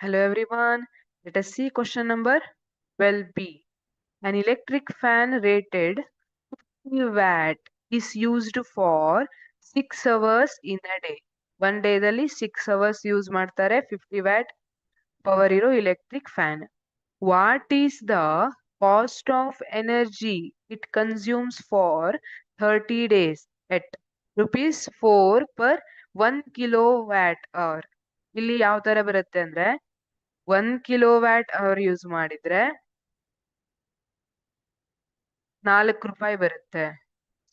Hello everyone. Let us see question number 12b. An electric fan rated 50 watt is used for 6 hours in a day. One day ದಲ್ಲಿ 6 hours use ಮಾಡ್ತಾರೆ 50 watt power ಇರೋ electric fan. What is the cost of energy it consumes for 30 days at rupees 4 per 1 kilowatt hour? ಇಲ್ಲಿ ಯಾವ ತರ ಬರುತ್ತೆ ಅಂದ್ರೆ 1 kilowatt hour use ಮಾಡಿದ್ರೆ 4 ರೂಪಾಯಿ ಬರುತ್ತೆ.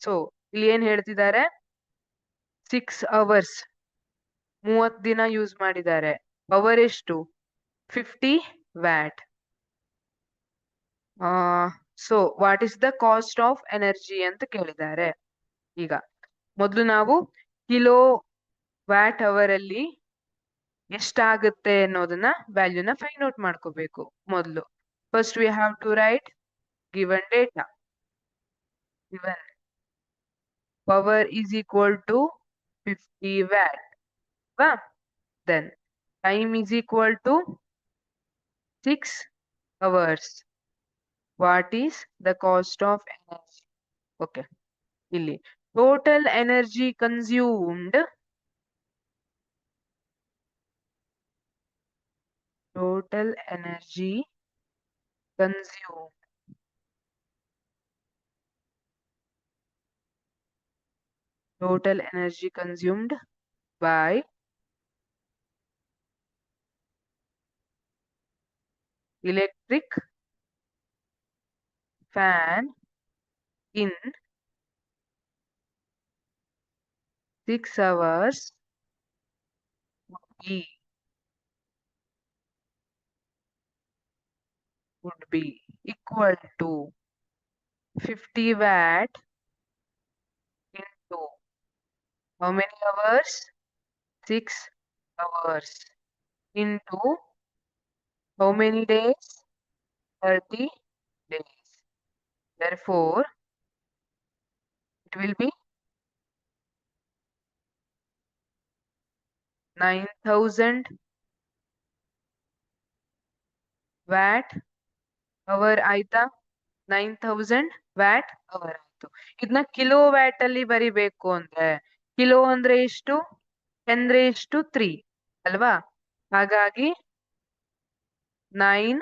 ಸೊ ಇಲ್ಲಿ ಏನ್ ಹೇಳ್ತಿದ್ದಾರೆ 6 ಅವರ್ಸ್ 30 ದಿನ ಯೂಸ್ ಮಾಡಿದ್ದಾರೆ. ಪವರ್ ಎಷ್ಟು 50 watt. So what is the cost of energy ಅಂತ ಕೇಳಿದ್ದಾರೆ. ಈಗ ಮೊದಲು ನಾವು ಕಿಲೋ ವ್ಯಾಟ್ ಅವರ್ ಅಲ್ಲಿ ಎಷ್ಟಾಗುತ್ತೆ ಅನ್ನೋದನ್ನ ವ್ಯಾಲ್ಯೂನ ಫೈಂಡ್ ಔಟ್ ಮಾಡ್ಕೋಬೇಕು. ಮೊದಲು first we have to write given data. given power is equal to 50 watt. Then time is equal to 6 hours. What is the cost of energy? Okay. Illi total energy consumed. Total energy consumed. Total energy consumed by electric fan in 6 hours would be equal to 50 watt into how many hours? 6 hours into how many days? 30 days. Therefore, it will be 9000 watt hour ಆಯ್ತಾ? 9000 watt hour ಆಯ್ತು. ಇದನ್ನ kilo watt ಅಲ್ಲಿ ಬರಿಬೇಕು ಅಂದ್ರೆ kilo ಅಂದ್ರೆ ಎಷ್ಟು 10⁻³ ಅಲ್ವಾ? ಹಾಗಾಗಿ 9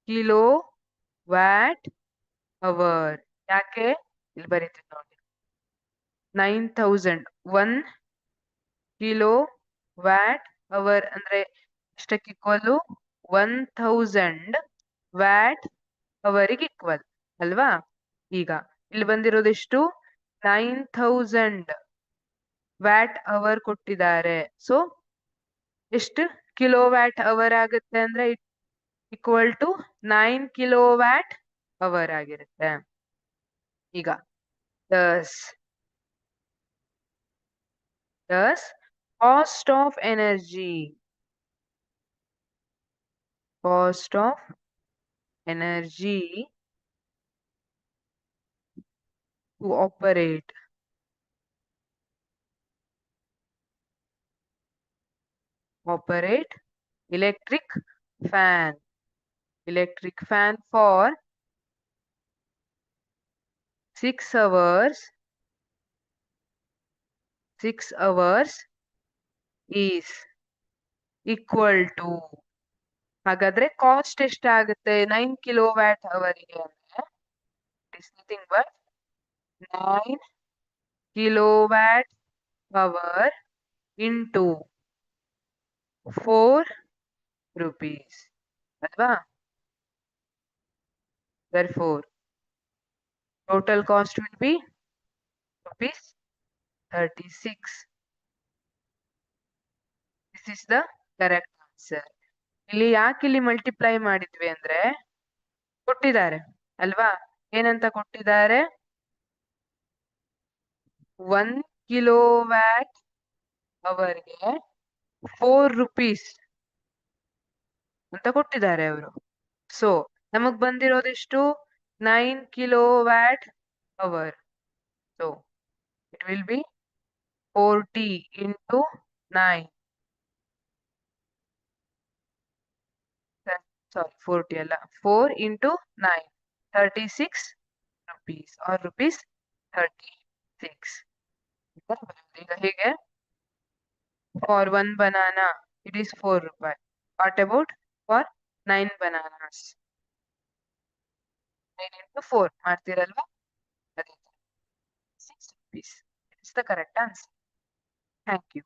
ಕಿಲೋ ವ್ಯಾಟ್ ಅವರ್. ಯಾಕೆ ಇಲ್ಲಿ ಬರೀತೀನಿ ನೋಡಿ 9000 1 ಕಿಲೋ ವ್ಯಾಟ್ ಅವರ್ ಅಂದ್ರೆ ಎಷ್ಟಕ್ಕೆ ಈಕ್ವಲ್ 1000 ವ್ಯಾಟ್ ಅವರಿಗೆ ಈಕ್ವಲ್ ಅಲ್ವಾ? ಈಗ ಇಲ್ಲಿ ಬಂದಿರೋದೆಷ್ಟು 9000 ವ್ಯಾಟ್ ಅವರ್ ಕೊಟ್ಟಿದ್ದಾರೆ. ಸೊ ಎಷ್ಟು ಕಿಲೋ ವ್ಯಾಟ್ ಅವರ್ ಆಗುತ್ತೆ ಅಂದ್ರೆ equal to 9 kilo watt hour ಆಗಿರುತ್ತೆ. ಈಗ thus cost of energy to operate electric fan for 6 hours is equal to. ಹಾಗಾದ್ರೆ ಕಾಸ್ಟ್ ಎಷ್ಟಾಗುತ್ತೆ 9 ಕಿಲೋ ವ್ಯಾಟ್ ಅವರಿಗೆ ಅಂದ್ರೆ it is nothing but 9 kilo watt hour into 4 rupees ಅಲ್ವಾ? Therefore, total cost will be rupees 36. This is the correct answer. ಇಲ್ಲಿ ಯಾಕೆ ಇಲ್ಲಿ multiply ಮಾಡಿದ್ವಿ ಅಂದ್ರೆ ಕೊಟ್ಟಿದ್ದಾರೆ ಅಲ್ವಾ? ಏನಂತ ಕೊಟ್ಟಿದ್ದಾರೆ 1 ಕಿಲೋ ವ್ಯಾಟ್ ಅವರ್ಗೆ 4 rupees ಅಂತ ಕೊಟ್ಟಿದ್ದಾರೆ ಅವರು. ಸೊ ನಮಗ್ ಬಂದಿರೋದೆಷ್ಟು 9 kilo watt hour. So it will be 40 into 9. Sorry 40 ಅಲ್ಲ, 4 ಇಂಟು 9 36 rupees or rupees 36. ಈಗ ಹೀಗೆ for one banana it is 4 rupees. What about for 9 bananas? 9 into 4 ಮಾಡ್ತೀರಲ್ವಾ, ಅದೇ 6 rupees. It's the correct answer. Thank you.